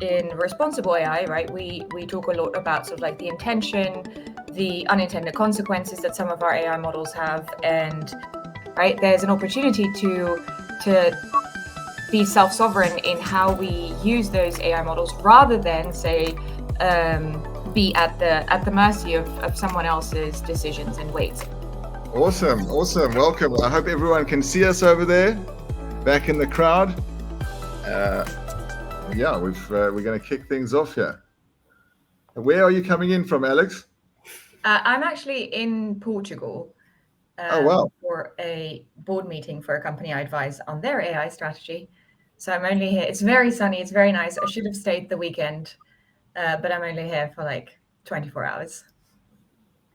in responsible AI, right, we talk a lot about sort of like the intention, the unintended consequences that some of our AI models have, and right, there's an opportunity to be self-sovereign in how we use those AI models, rather than say be at the mercy of someone else's decisions and weights. Awesome. Welcome. I hope everyone can see us over there, back in the crowd. Yeah, we're going to kick things off here. Where are you coming in from, Alix? I'm actually in Portugal. Oh, wow. For a board meeting for a company I advise on their AI strategy. So I'm only here. It's very sunny. It's very nice. I should have stayed the weekend, but I'm only here for like 24 hours.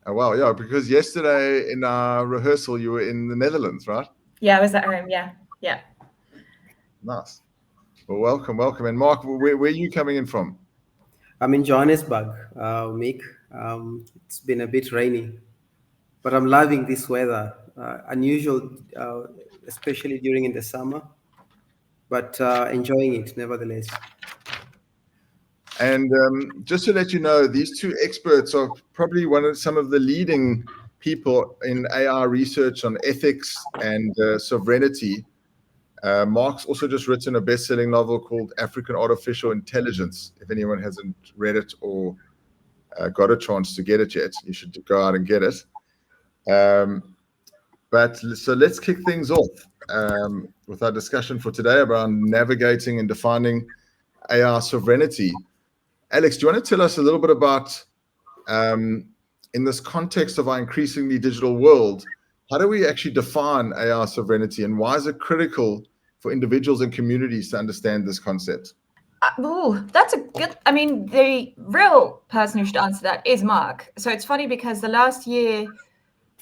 Oh, wow. Yeah, because yesterday in our rehearsal, you were in the Netherlands, right? Yeah, I was at home. Yeah. Nice. Well, welcome. And Mark, where are you coming in from? I'm in Johannesburg, Mick. It's been a bit rainy, but I'm loving this weather. Unusual, especially during in the summer, but enjoying it nevertheless. And just to let you know, these two experts are probably some of the leading people in AI research on ethics and sovereignty. Mark's also just written a best-selling novel called African Artificial Intelligence. If anyone hasn't read it or got a chance to get it yet, you should go out and get it. So let's kick things off with our discussion for today around navigating and defining AI sovereignty. Alix, do you want to tell us a little bit about, in this context of our increasingly digital world, how do we actually define AI sovereignty, and why is it critical for individuals and communities to understand this concept? That's a good, the real person who should answer that is Mark. So it's funny because the last year,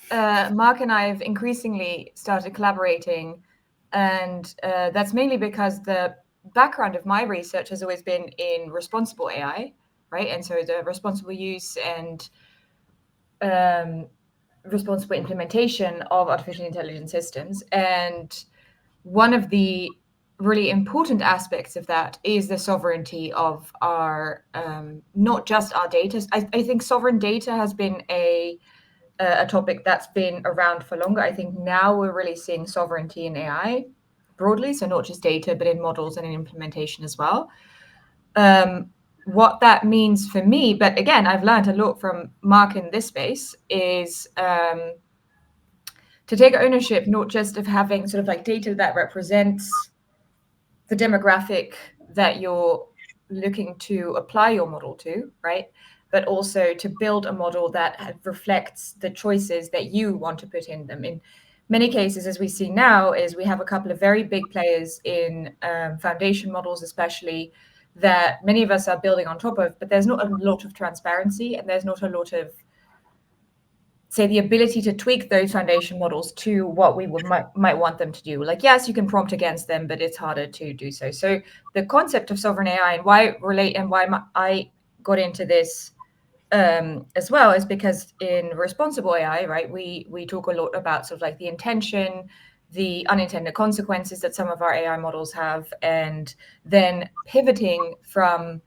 Mark and I have increasingly started collaborating, and that's mainly because the background of my research has always been in responsible AI, right? And so the responsible use and responsible implementation of artificial intelligence systems. And one of the really important aspects of that is the sovereignty of our, not just our data. I think sovereign data has been a topic that's been around for longer. I think now we're really seeing sovereignty in AI broadly, so not just data, but in models and in implementation as well. What that means for me, but again, I've learned a lot from Mark in this space, is to take ownership, not just of having sort of like data that represents the demographic that you're looking to apply your model to, right? But also to build a model that reflects the choices that you want to put in them. In many cases, as we see now, is we have a couple of very big players in foundation models, especially, that many of us are building on top of, but there's not a lot of transparency, and there's not a lot of, say, the ability to tweak those foundation models to what we might want them to do. Like, yes, you can prompt against them, but it's harder to do so. So the concept of sovereign AI and why I got into this as well is because in responsible AI, right, we talk a lot about sort of like the intention, the unintended consequences that some of our AI models have, and then pivoting from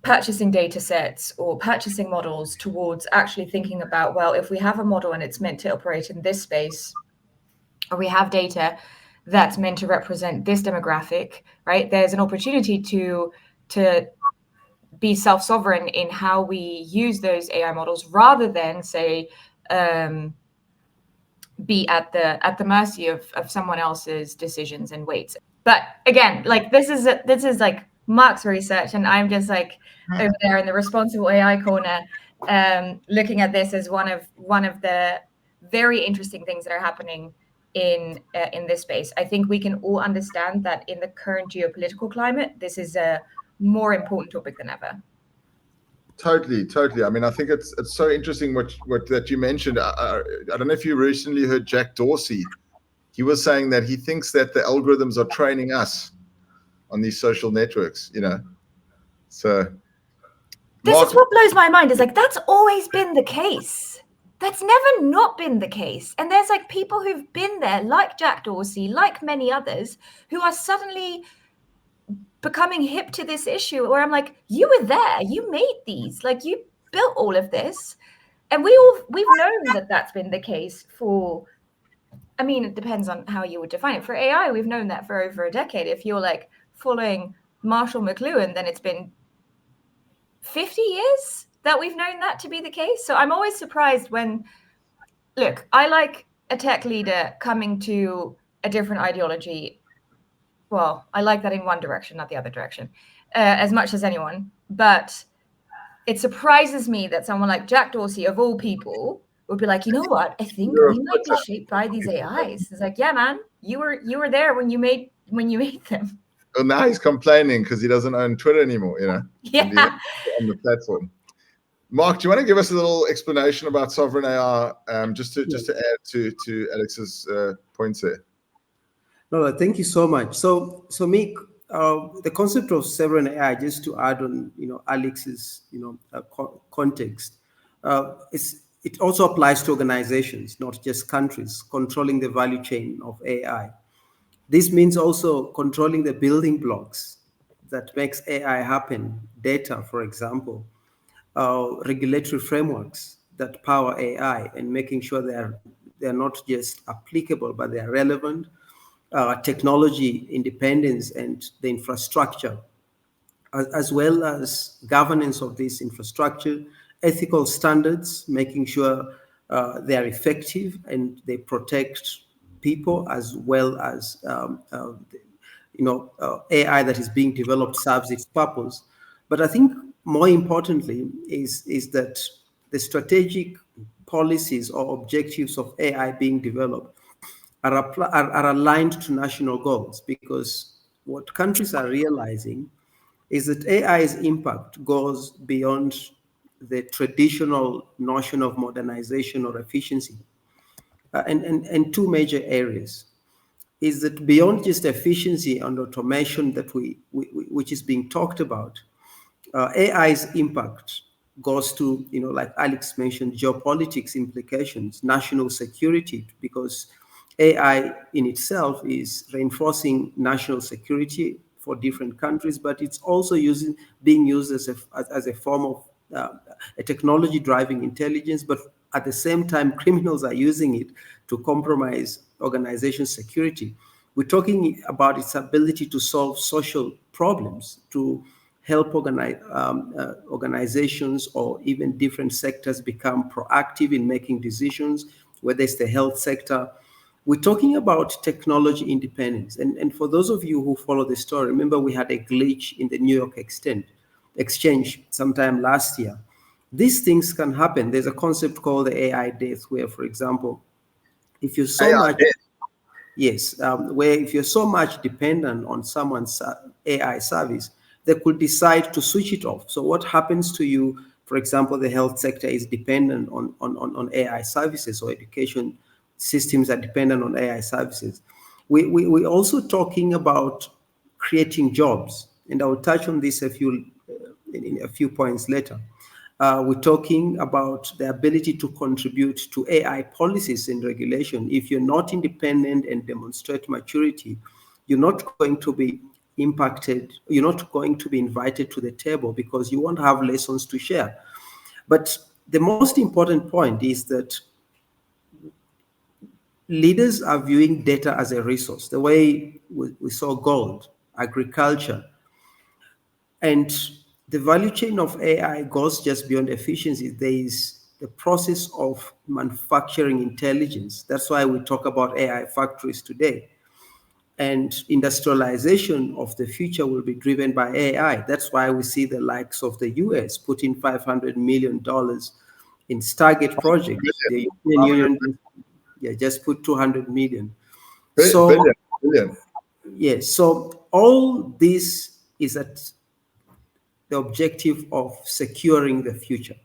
purchasing data sets or purchasing models towards actually thinking about, well, if we have a model and it's meant to operate in this space, or we have data that's meant to represent this demographic, right, there's an opportunity to be self-sovereign in how we use those AI models, rather than say be at the mercy of someone else's decisions and weights. But again, like this is like Mark's research, and I'm just like over there in the responsible AI corner, looking at this as one of the very interesting things that are happening in this space. I think we can all understand that in the current geopolitical climate, this is a more important topic than ever. Totally. I mean, I think it's so interesting what that you mentioned. I don't know if you recently heard Jack Dorsey. He was saying that he thinks that the algorithms are training us on these social networks, you know. So this is what blows my mind, is like, that's always been the case. That's never not been the case. And there's like people who've been there, like Jack Dorsey, like many others, who are suddenly becoming hip to this issue where I'm like, you were there, you made these, like you built all of this. And we've known that that's been the case for, I mean, it depends on how you would define it. For AI, we've known that for over a decade. If you're like following Marshall McLuhan, then it's been 50 years that we've known that to be the case. So I'm always surprised when, look, I like a tech leader coming to a different ideology. Well, I like that in one direction, not the other direction, as much as anyone. But it surprises me that someone like Jack Dorsey, of all people, would be like, you know what? I think we might be shaped by these AIs. It's like, yeah, man, you were there when you made them. Well, now he's complaining because he doesn't own Twitter anymore, you know, Yeah. on the platform. Mark, do you want to give us a little explanation about sovereign AI, just to add to Alix's points there? No, thank you so much. So Mick, the concept of sovereign AI, just to add on, Alix's, context, it also applies to organizations, not just countries, controlling the value chain of AI. This means also controlling the building blocks that makes AI happen, data, for example, regulatory frameworks that power AI, and making sure they're not just applicable, but they are relevant, technology independence and the infrastructure, as well as governance of this infrastructure, ethical standards, making sure they are effective and they protect people, as well as AI that is being developed serves its purpose. But I think more importantly is that the strategic policies or objectives of AI being developed are aligned to national goals, because what countries are realizing is that AI's impact goes beyond the traditional notion of modernization or efficiency. And two major areas is that beyond just efficiency and automation that which is being talked about, AI's impact goes to, like Alix mentioned, geopolitics implications, national security, because AI in itself is reinforcing national security for different countries, but it's also being used as a form of a technology driving intelligence. But at the same time, criminals are using it to compromise organization security. We're talking about its ability to solve social problems, to help organizations or even different sectors become proactive in making decisions, whether it's the health sector. We're talking about technology independence. And for those of you who follow the story, remember we had a glitch in the New York exchange sometime last year. These things can happen. There's a concept called the AI death, where, for example, if you're so much... Yes, where if you're so much dependent on someone's AI service, they could decide to switch it off. So what happens to you, for example, the health sector is dependent on AI services, or education systems are dependent on AI services. We're also talking about creating jobs, and I will touch on this in a few points later. We're talking about the ability to contribute to AI policies and regulation. If you're not independent and demonstrate maturity, you're not going to be impacted, you're not going to be invited to the table, because you won't have lessons to share. But the most important point is that leaders are viewing data as a resource, the way we saw gold, agriculture, and the value chain of AI goes just beyond efficiency. There is the process of manufacturing intelligence. That's why we talk about AI factories today. And industrialization of the future will be driven by AI. That's why we see the likes of the US putting $500 million in Stargate project. The European Union just put 200 million. Billion. Yes, so all this is at the objective of securing the future.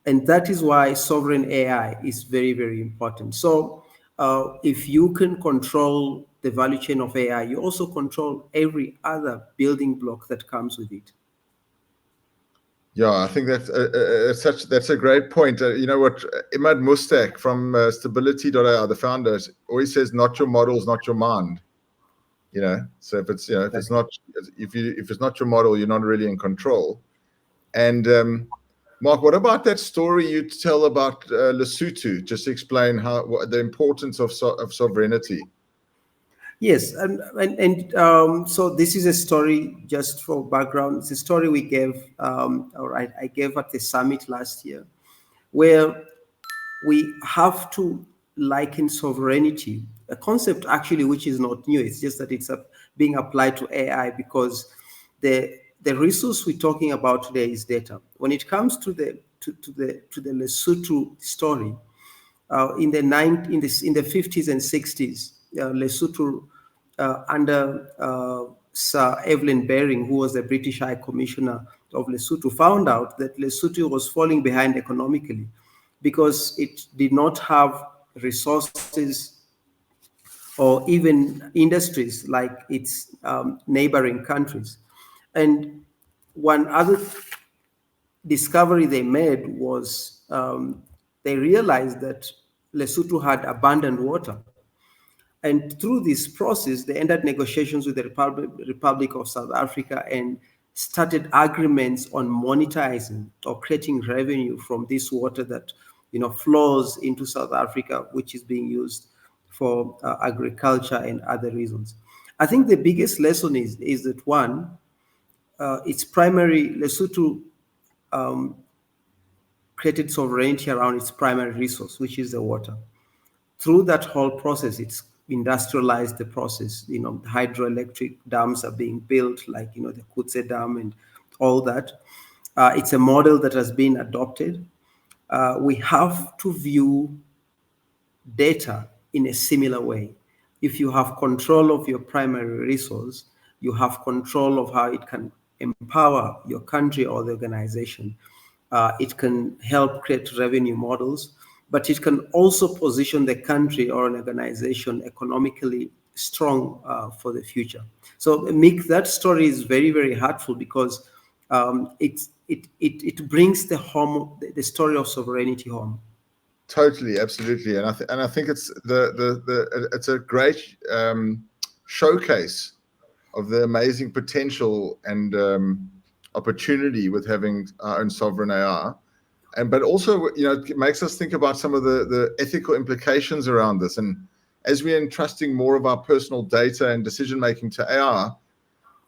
And that is why sovereign AI is very, very important. So if you can control the value chain of AI, you also control every other building block that comes with it. Yeah, I think that's a great point. You know what, Imad Mustak from Stability.ai, the founder, always says, not your models, not your mind. So if it's if it's not your model, you're not really in control. And Mark, what about that story you tell about Lesotho? Just explain the importance of sovereignty. Yes, so this is a story, just for background. It's a story we gave, or I gave at the summit last year, where we have to liken sovereignty, a concept actually which is not new. It's just that it's being applied to AI, because the resource we're talking about today is data. When it comes to the Lesotho story, in the 50s and 60s, Lesotho, under Sir Evelyn Baring, who was the British High Commissioner of Lesotho, found out that Lesotho was falling behind economically because it did not have resources or even industries like its neighboring countries. And one other discovery they made was they realized that Lesotho had abundant water. And through this process, they ended negotiations with the Republic of South Africa and started agreements on monetizing or creating revenue from this water that flows into South Africa, which is being used for agriculture and other reasons. I think the biggest lesson is that one, its primary Lesotho created sovereignty around its primary resource, which is the water. Through that whole process, it's industrialized the process. Hydroelectric dams are being built, like the Kutse Dam and all that. It's a model that has been adopted. We have to view data in a similar way. If you have control of your primary resource, you have control of how it can empower your country or the organization. It can help create revenue models, but it can also position the country or an organization economically strong for the future. So, Mick, that story is very, very heartful, because it brings the story of sovereignty home. Totally, absolutely, and I think it's it's a great showcase of the amazing potential and opportunity with having our own sovereign AI, but also it makes us think about some of the ethical implications around this. And as we're entrusting more of our personal data and decision making to AI,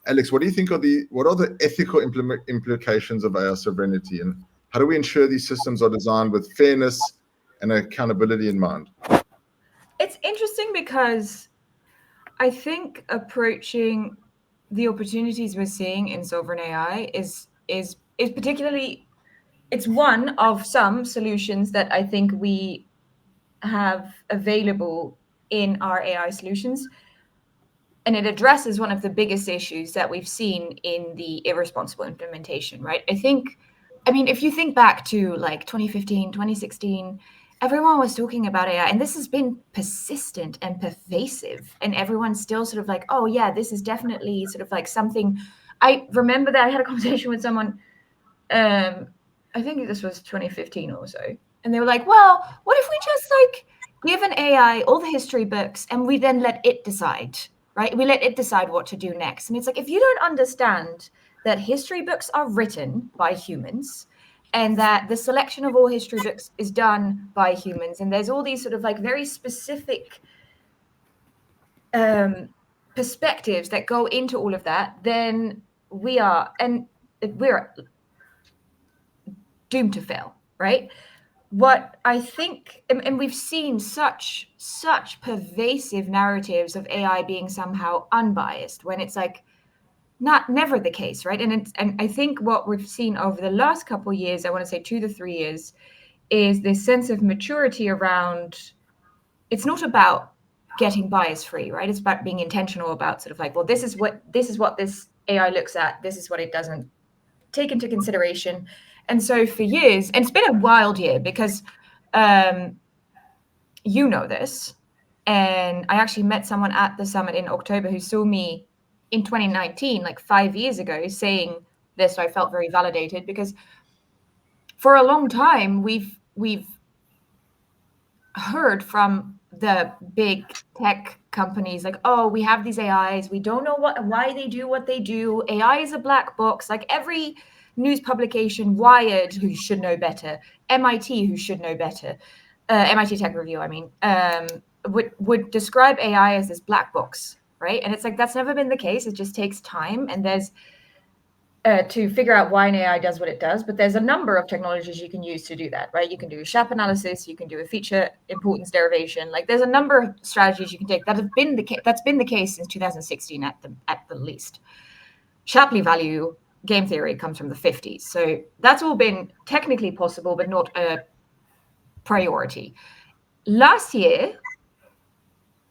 Alix, what do you think are the ethical implications of AI sovereignty, and how do we ensure these systems are designed with fairness and accountability in mind? It's interesting because I think approaching the opportunities we're seeing in sovereign AI is particularly, it's one of some solutions that I think we have available in our AI solutions. And it addresses one of the biggest issues that we've seen in the irresponsible implementation, right? I mean, if you think back to like 2015, 2016, everyone was talking about AI, and this has been persistent and pervasive. And everyone's still sort of like, oh, yeah, this is definitely sort of like something. I remember that I had a conversation with someone, I think this was 2015 or so. And they were like, well, what if we just like give an AI all the history books and we then let it decide, right? We let it decide what to do next. And it's like, if you don't understand that history books are written by humans and that the selection of all history books is done by humans, and there's all these sort of like very specific perspectives that go into all of that, then we're doomed to fail, right? What I think, and we've seen such pervasive narratives of AI being somehow unbiased, when it's like never the case, right? And I think what we've seen over the last couple of years, I want to say 2 to 3 years, is this sense of maturity around, it's not about getting bias free, right? It's about being intentional about sort of like, well, this is what this AI looks at, this is what it doesn't take into consideration. And so for years, and it's been a wild year because you know this, and I actually met someone at the summit in October who saw me in 2019, like 5 years ago, saying this. So I felt very validated, because for a long time we've heard from the big tech companies like, oh, we have these AIs, we don't know why they do what they do. AI is a black box. Like every news publication, Wired, who should know better, MIT, who should know better, MIT Tech Review, I mean, would describe AI as this black box, right? And it's like that's never been the case. It just takes time, and there's to figure out why an AI does what it does. But there's a number of technologies you can use to do that, right? You can do a SHAP analysis, you can do a feature importance derivation. Like there's a number of strategies you can take that have been that's been the case since 2016 at the least. Shapley value game theory comes from the 50s, so that's all been technically possible, but not a priority. Last year,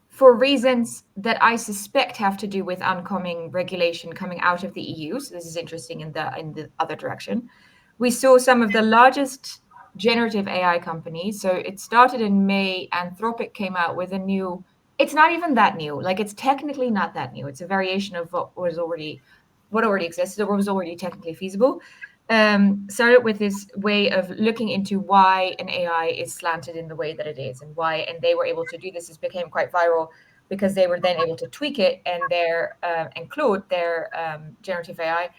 for reasons that I suspect have to do with oncoming regulation coming out of the EU, so this is interesting in the other direction, we saw some of the largest generative AI companies. So it started in May. Anthropic came out with a new, it's not even that new, like it's technically not that new. It's a variation of what already existed or was already technically feasible. Started with this way of looking into why an AI is slanted in the way that it is, and they were able to do this. This became quite viral because they were then able to tweak it, and Claude, their generative AI,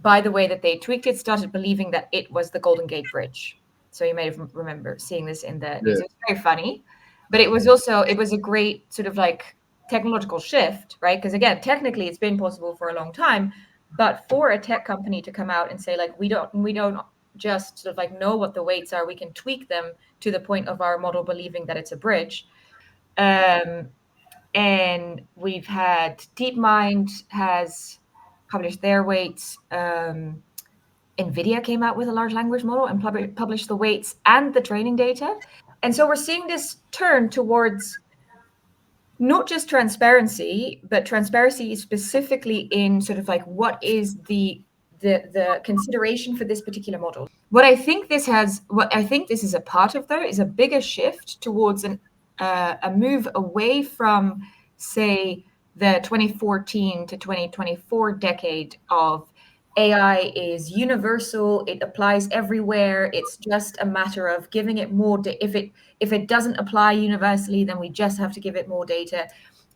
by the way that they tweaked it, started believing that it was the Golden Gate Bridge. So you may have remember seeing this in the news. It was very funny, but it was a great sort of like technological shift, right? Because again, technically it's been possible for a long time, but for a tech company to come out and say like we don't just sort of like know what the weights are, we can tweak them to the point of our model believing that it's a bridge. And we've had DeepMind has published their weights. NVIDIA came out with a large language model and published the weights and the training data. And so we're seeing this turn towards not just transparency, but transparency specifically in sort of like what is the consideration for this particular model. What I think this is a part of, though, is a bigger shift towards a move away from, say, the 2014 to 2024 decade of AI is universal, it applies everywhere, it's just a matter of giving it more if it doesn't apply universally, then we just have to give it more data.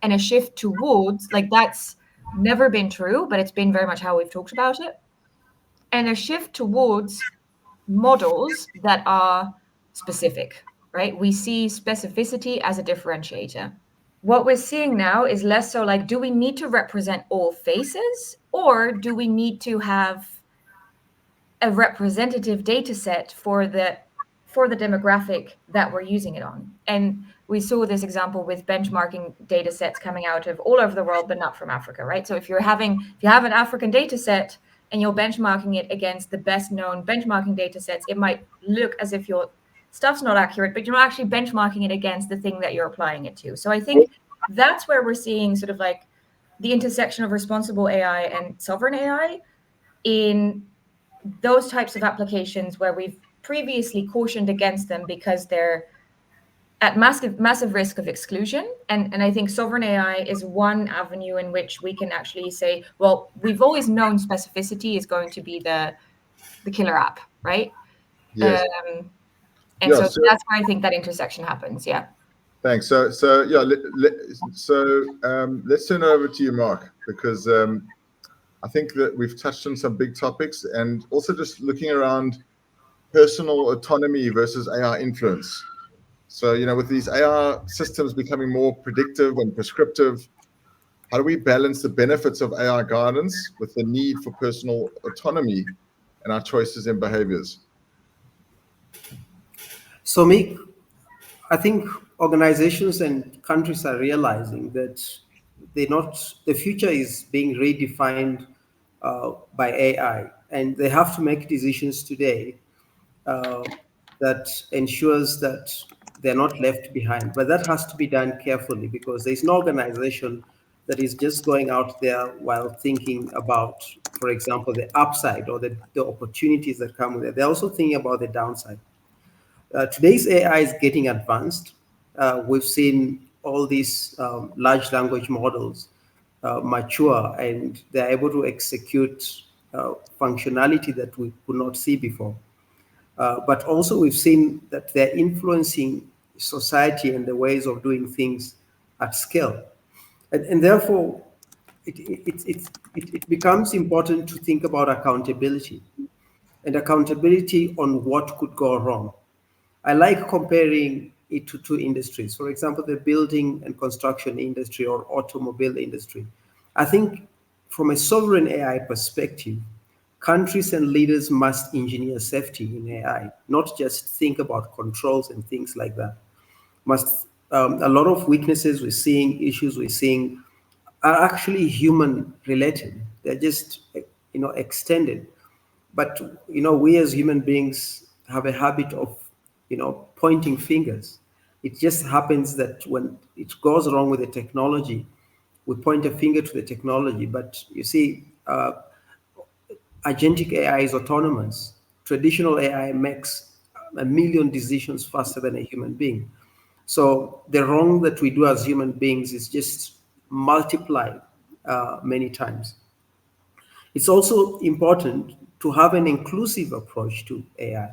And a shift towards, like, that's never been true, but it's been very much how we've talked about it. And a shift towards models that are specific, right? We see specificity as a differentiator. What we're seeing now is less so like, do we need to represent all faces, or do we need to have a representative data set for the demographic that we're using it on? And we saw this example with benchmarking data sets coming out of all over the world, but not from Africa, right? So if you have an African data set and you're benchmarking it against the best known benchmarking data sets, it might look as if your stuff's not accurate, but you're not actually benchmarking it against the thing that you're applying it to. So I think that's where we're seeing sort of like the intersection of responsible AI and sovereign AI in those types of applications where we've previously cautioned against them because they're at massive risk of exclusion. And I think sovereign AI is one avenue in which we can actually say, well, we've always known specificity is going to be the killer app, right? Yes. And so that's where I think that intersection happens. Yeah. Thanks. So yeah, let's turn it over to you, Mark, because I think that we've touched on some big topics, and also just looking around personal autonomy versus AI influence. So, with these AI systems becoming more predictive and prescriptive, how do we balance the benefits of AI guidance with the need for personal autonomy in our choices and behaviors? So, Mick, I think organizations and countries are realizing that the future is being redefined by AI, and they have to make decisions today that ensures that they're not left behind. But that has to be done carefully, because there's no organization that is just going out there while thinking about, for example, the upside or the opportunities that come with it. They're also thinking about the downside. Today's AI is getting advanced. We've seen all these large language models mature, and they're able to execute functionality that we could not see before. But also we've seen that they're influencing society and the ways of doing things at scale. And therefore, it becomes important to think about accountability and accountability on what could go wrong. I like comparing it to two industries. For example, the building and construction industry or automobile industry. I think from a sovereign AI perspective, countries and leaders must engineer safety in AI, not just think about controls and things like that. Must A lot of weaknesses we're seeing, issues we're seeing, are actually human related. They're just extended. But we as human beings have a habit of pointing fingers. It just happens that when it goes wrong with the technology, we point a finger to the technology. But you see, agentic AI is autonomous. Traditional AI makes a million decisions faster than a human being. So the wrong that we do as human beings is just multiplied many times. It's also important to have an inclusive approach to AI.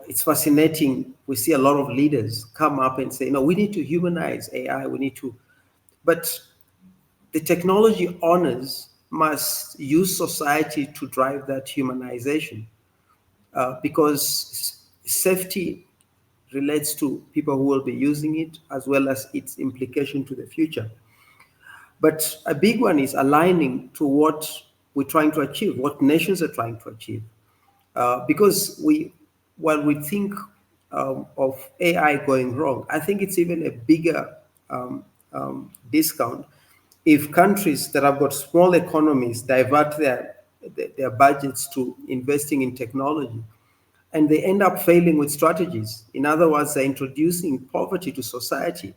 It's fascinating. We see a lot of leaders come up and say, no, we need to humanize AI. We need to, but the technology owners must use society to drive that humanization, because safety relates to people who will be using it as well as its implication to the future. But a big one is aligning to what we're trying to achieve, what nations are trying to achieve. Because while we think of AI going wrong, I think it's even a bigger discount if countries that have got small economies divert their budgets to investing in technology, and they end up failing with strategies. In other words, they're introducing poverty to society.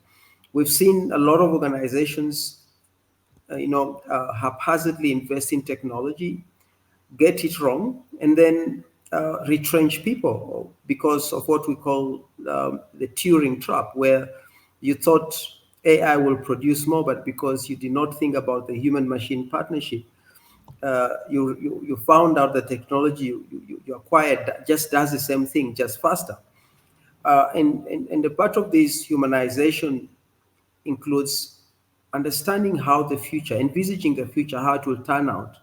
We've seen a lot of organizations haphazardly invest in technology, get it wrong, and then retrench people because of what we call the Turing trap, where you thought AI will produce more, but because you did not think about the human-machine partnership, you found out the technology you acquired just does the same thing, just faster. And the part of this humanization includes understanding how the future, envisaging the future, how it will turn out,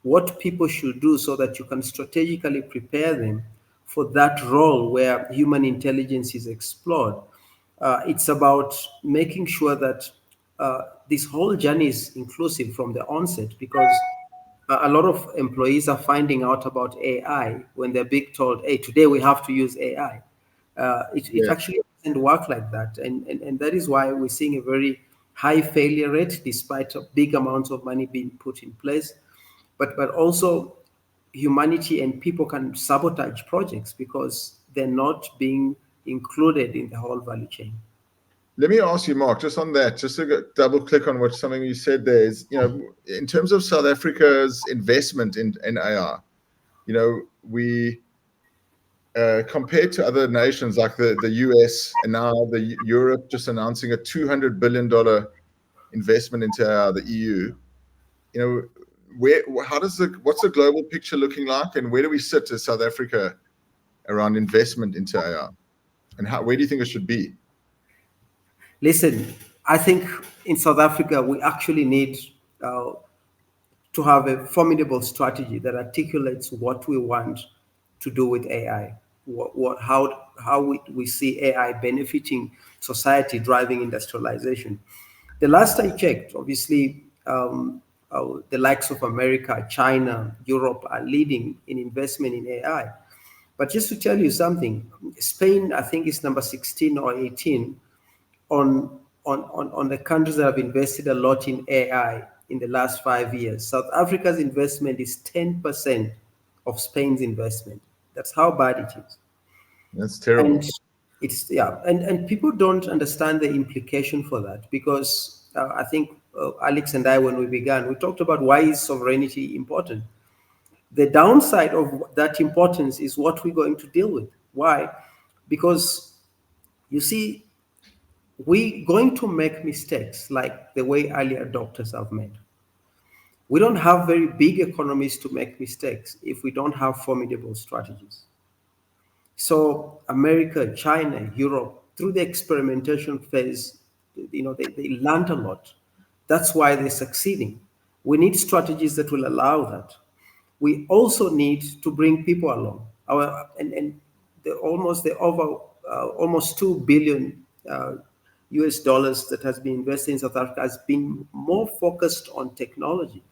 what people should do so that you can strategically prepare them for that role where human intelligence is explored. It's about making sure that this whole journey is inclusive from the onset, because a lot of employees are finding out about AI when they're being told, hey, today we have to use AI. It actually doesn't work like that. And that is why we're seeing a very high failure rate despite big amounts of money being put in place. But also humanity and people can sabotage projects because they're not being included in the whole value chain. Let me ask you, Mark, just on that, just to double click on something you said there is, in terms of South Africa's investment in AI, we, compared to other nations like the US and now the Europe just announcing a $200 billion investment into AI, the EU, what's the global picture looking like, and where do we sit as South Africa around investment into AI, and where do you think it should be? Listen, I think in South Africa, we actually need to have a formidable strategy that articulates what we want to do with AI, how we see AI benefiting society, driving industrialization. The last I checked, obviously, the likes of America, China, Europe are leading in investment in AI. But just to tell you something, Spain, I think, is number 16 or 18 on the countries that have invested a lot in AI in the last 5 years. South Africa's investment is 10% of Spain's investment. That's how bad it is. That's terrible. And people don't understand the implication for that, because I think Alix and I, when we began, we talked about why is sovereignty important. The downside of that importance is what we're going to deal with. Why? Because you see, we're going to make mistakes like the way early adopters have made. We don't have very big economies to make mistakes if we don't have formidable strategies. So America, China, Europe, through the experimentation phase, they learned a lot. That's why they're succeeding. We need strategies that will allow that. We also need to bring people along. And the over almost 2 billion US dollars that has been invested in South Africa has been more focused on technology.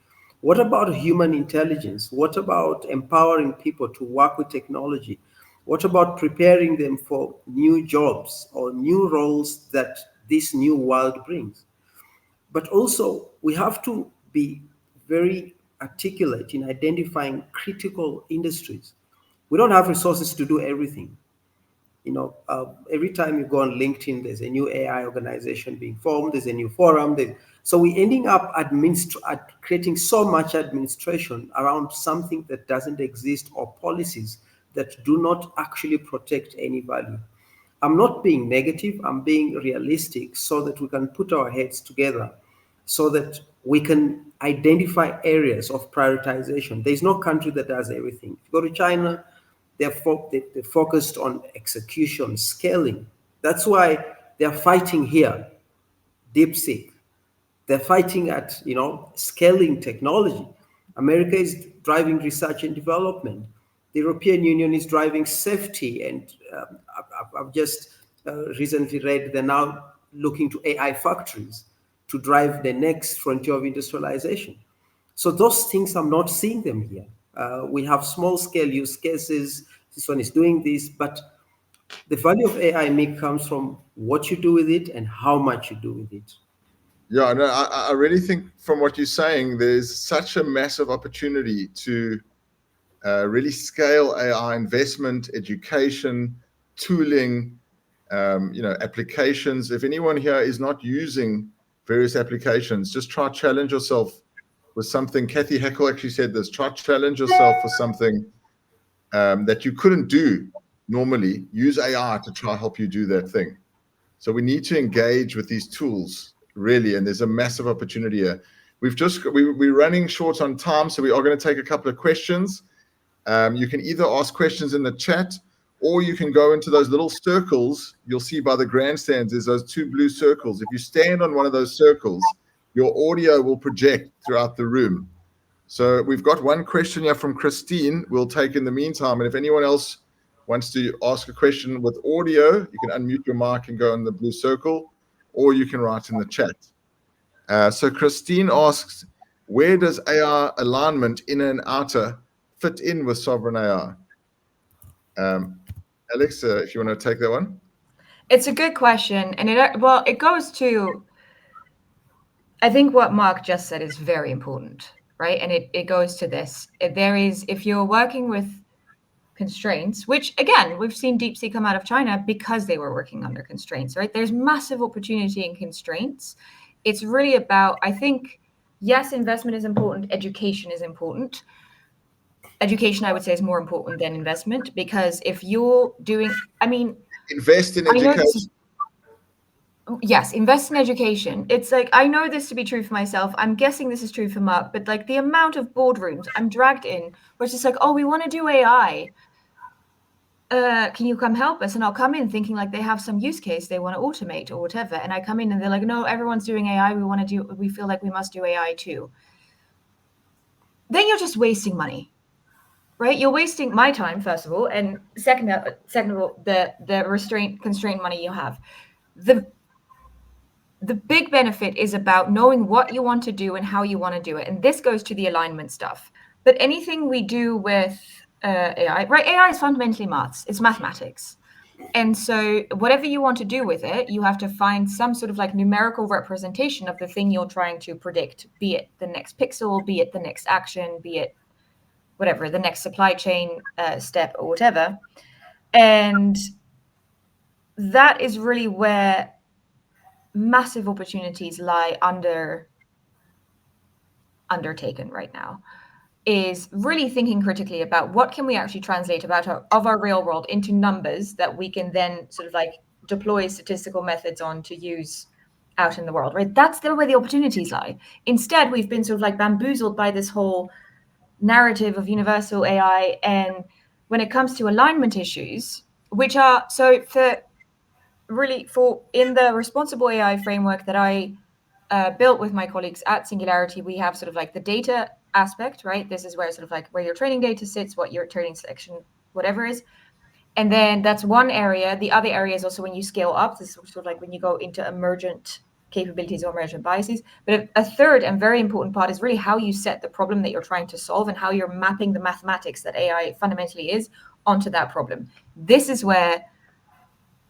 What about human intelligence? What about empowering people to work with technology? What about preparing them for new jobs or new roles that this new world brings? But also, we have to be very articulate in identifying critical industries. We don't have resources to do everything. Every time you go on LinkedIn, there's a new AI organization being formed, there's a new forum. So we're ending up creating so much administration around something that doesn't exist, or policies that do not actually protect any value. I'm not being negative, I'm being realistic so that we can put our heads together so that we can identify areas of prioritization. There's no country that does everything. If you go to China, they're focused on execution, scaling. That's why they're fighting here, DeepSeek. They're fighting at, scaling technology. America is driving research and development. The European Union is driving safety. And I've just recently read they're now looking to AI factories to drive the next frontier of industrialization. So those things, I'm not seeing them here. We have small scale use cases. This one is doing this, but the value of AI comes from what you do with it and how much you do with it. Yeah, no, I really think from what you're saying, there's such a massive opportunity to really scale AI investment, education, tooling, applications. If anyone here is not using various applications, just try challenge yourself with something. Kathy Heckel actually said this: try challenge yourself for something that you couldn't do normally. Use AI to try help you do that thing. So we need to engage with these tools, really, and there's a massive opportunity here. We're running short on time, so we are going to take a couple of questions. You can either ask questions in the chat, or you can go into those little circles you'll see by the grandstands. There's those two blue circles. If you stand on one of those circles, your audio will project throughout the room. So we've got one question here from Christine we'll take in the meantime. And if anyone else wants to ask a question with audio, you can unmute your mic and go in the blue circle, or you can write in the chat. So Christine asks, where does AI alignment in and outer fit in with sovereign AI? Alix, if you want to take that one. It's a good question. And it goes to, I think what Mark just said is very important, right? And it goes to this. If you're working with constraints, which again, we've seen DeepSeek come out of China because they were working under constraints, right? There's massive opportunity in constraints. It's really about, I think, yes, investment is important, education is important. Education, I would say, is more important than investment, because if you're doing, invest in education. Yes, invest in education. It's like, I know this to be true for myself. I'm guessing this is true for Mark, but like the amount of boardrooms I'm dragged in where it's just like, oh, we want to do AI. Can you come help us? And I'll come in thinking like they have some use case they want to automate or whatever. And I come in and they're like, no, everyone's doing AI. We feel like we must do AI too. Then you're just wasting money, right? You're wasting my time, first of all. And second of all, the constraint money you have. The big benefit is about knowing what you want to do and how you want to do it. And this goes to the alignment stuff. But anything we do with AI, right? AI is fundamentally maths. It's mathematics. And so whatever you want to do with it, you have to find some sort of like numerical representation of the thing you're trying to predict, be it the next pixel, be it the next action, be it whatever, the next supply chain step or whatever. And that is really where massive opportunities lie undertaken right now, is really thinking critically about what can we actually translate of our real world into numbers that we can then sort of like deploy statistical methods on to use out in the world, right? That's still where the opportunities lie. Instead, we've been sort of like bamboozled by this whole narrative of universal AI. And when it comes to alignment issues, which are, so for really in the responsible AI framework that I built with my colleagues at Singularity, we have sort of like the data aspect, right? This is where sort of like where your training data sits, what your training selection, whatever is. And then that's one area. The other area is also when you scale up, this is sort of like when you go into emergent capabilities or emergent biases. But a third and very important part is really how you set the problem that you're trying to solve and how you're mapping the mathematics that AI fundamentally is onto that problem. This is where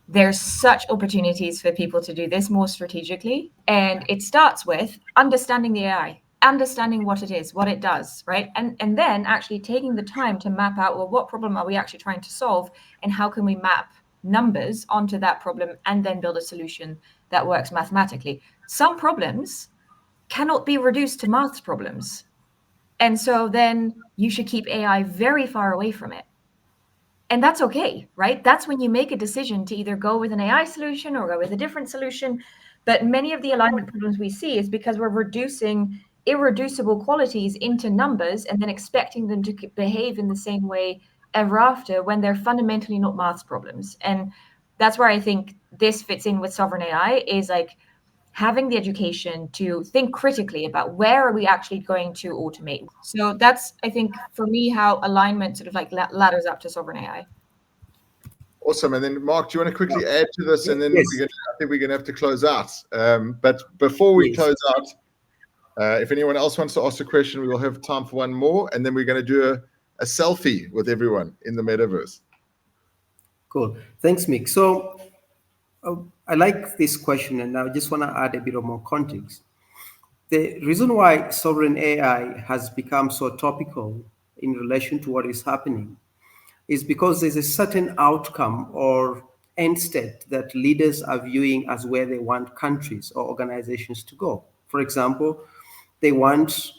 there's such opportunities for people to do this more strategically. And it starts with understanding the AI, understanding what it is, what it does, right? And then actually taking the time to map out, well, what problem are we actually trying to solve? And how can we map numbers onto that problem and then build a solution that works mathematically? Some problems cannot be reduced to math problems. And so then you should keep AI very far away from it. And that's okay, right? That's when you make a decision to either go with an AI solution or go with a different solution. But many of the alignment problems we see is because we're reducing irreducible qualities into numbers and then expecting them to behave in the same way ever after when they're fundamentally not maths problems. And that's where I think this fits in with sovereign AI is like having the education to think critically about where are we actually going to automate. So that's, I think, for me, how alignment sort of like ladders up to sovereign AI. Awesome. And then, Mark, do you want to quickly add to this? And then Yes. I think we're going to have to close out. But before we Yes. close out, if anyone else wants to ask a question, we will have time for one more. And then we're going to do a selfie with everyone in the metaverse. Cool. Thanks, Mick. So I like this question, and I just want to add a bit of more context. The reason why sovereign AI has become so topical in relation to what is happening is because there's a certain outcome or end state that leaders are viewing as where they want countries or organizations to go. For example, they want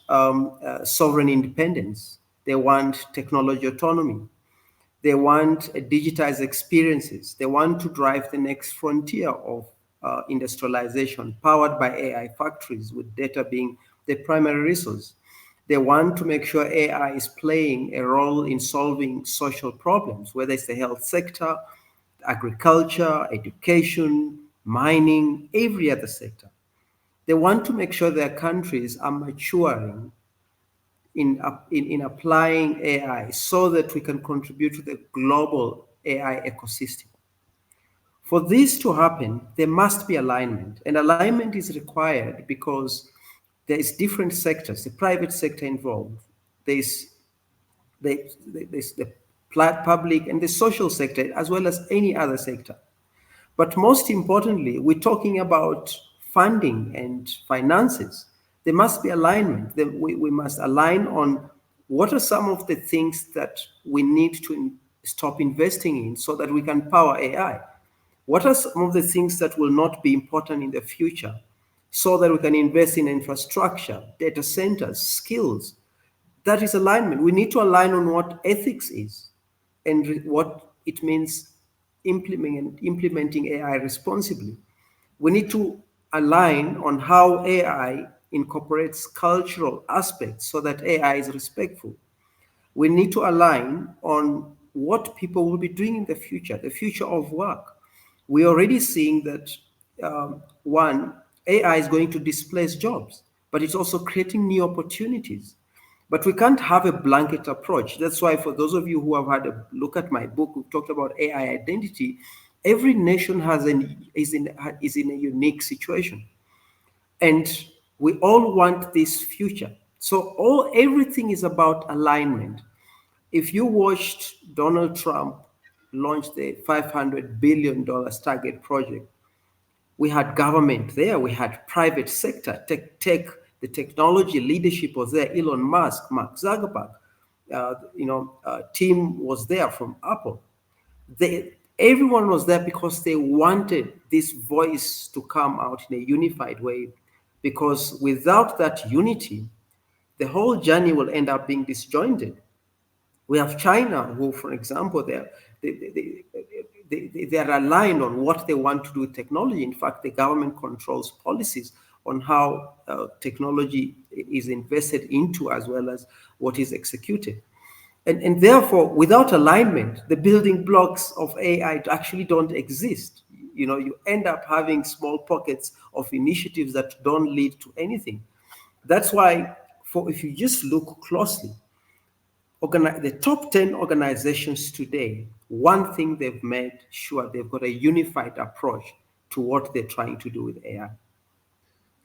sovereign independence. They want technology autonomy. They want digitized experiences. They want to drive the next frontier of industrialization powered by AI factories with data being the primary resource. They want to make sure AI is playing a role in solving social problems, whether it's the health sector, agriculture, education, mining, every other sector. They want to make sure their countries are maturing in applying AI so that we can contribute to the global AI ecosystem. For this to happen, there must be alignment, and alignment is required because there is different sectors, the private sector involved, there's the public and the social sector, as well as any other sector. But most importantly, we're talking about funding and finances. There must be alignment. We must align on what are some of the things that we need to stop investing in so that we can power AI. What are some of the things that will not be important in the future so that we can invest in infrastructure, data centers, skills? That is alignment. We need to align on what ethics is and what it means implementing AI responsibly. We need to align on how AI incorporates cultural aspects so that AI is respectful. We need to align on what people will be doing in the future of work. We're already seeing that, one, AI is going to displace jobs, but it's also creating new opportunities. But we can't have a blanket approach. That's why for those of you who have had a look at my book, we've talked about AI identity. Every nation is in a unique situation. And we all want this future. So everything is about alignment. If you watched Donald Trump launch the $500 billion target project, we had government there, we had private sector, tech, the technology leadership was there, Elon Musk, Mark Zuckerberg, team was there from Apple. Everyone was there because they wanted this voice to come out in a unified way, because without that unity, the whole journey will end up being disjointed. We have China, who, for example, they are aligned on what they want to do with technology. In fact, the government controls policies on how technology is invested into as well as what is executed. And therefore, without alignment, the building blocks of AI actually don't exist. you end up having small pockets of initiatives that don't lead to anything. That's why, if you just look closely, the top 10 organizations today, one thing they've made sure they've got a unified approach to what they're trying to do with AI.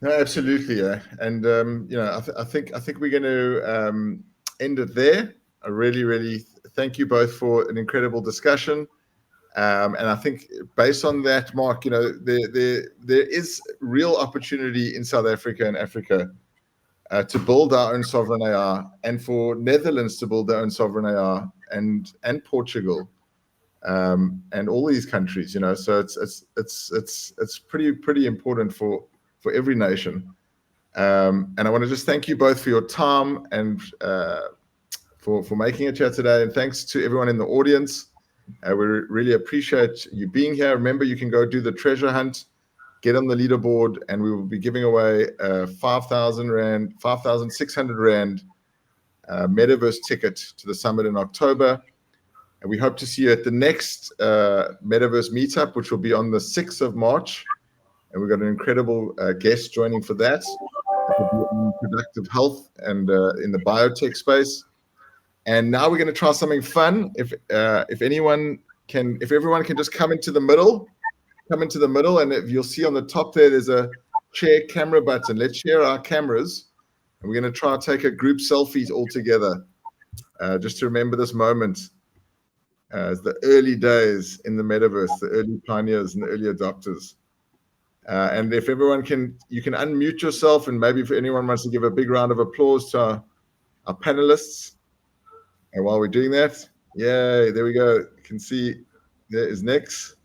No, absolutely, yeah. And I think we're going to end it there. I really thank you both for an incredible discussion. And I think based on that, Mark, there is real opportunity in South Africa and Africa to build our own sovereign AI, and for Netherlands to build their own sovereign AI, and Portugal, and all these countries. So it's pretty important for every nation. And I want to just thank you both for your time and for making it here today. And thanks to everyone in the audience. We really appreciate you being here. Remember, you can go do the treasure hunt, get on the leaderboard, and we will be giving away a 5,600 Rand metaverse ticket to the summit in October. And we hope to see you at the next metaverse meetup, which will be on the 6th of March. And we've got an incredible guest joining for that. It will be on productive health and in the biotech space. And now we're going to try something fun. If everyone can just come into the middle, and if you'll see on the top there's a share camera button. Let's share our cameras, and we're going to try and take a group selfie all together, just to remember this moment as the early days in the metaverse, the early pioneers and the early adopters. And if everyone you can unmute yourself, and maybe if anyone wants to give a big round of applause to our panelists. And while we're doing that, yay, there we go. You can see there is Nix.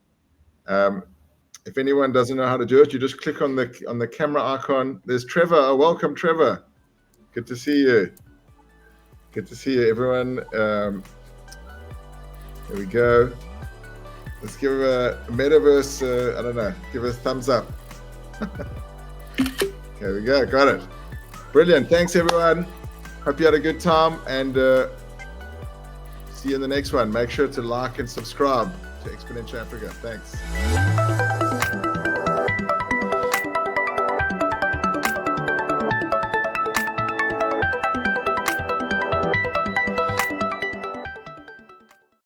If anyone doesn't know how to do it, you just click on the camera icon. There's Trevor. Oh, welcome, Trevor. Good to see you. Good to see you, everyone. There we go. Let's give a metaverse, I don't know, give a thumbs up. There we go, got it. Brilliant, thanks everyone. Hope you had a good time, and see you in the next one. Make sure to like and subscribe to Exponential Africa. Thanks.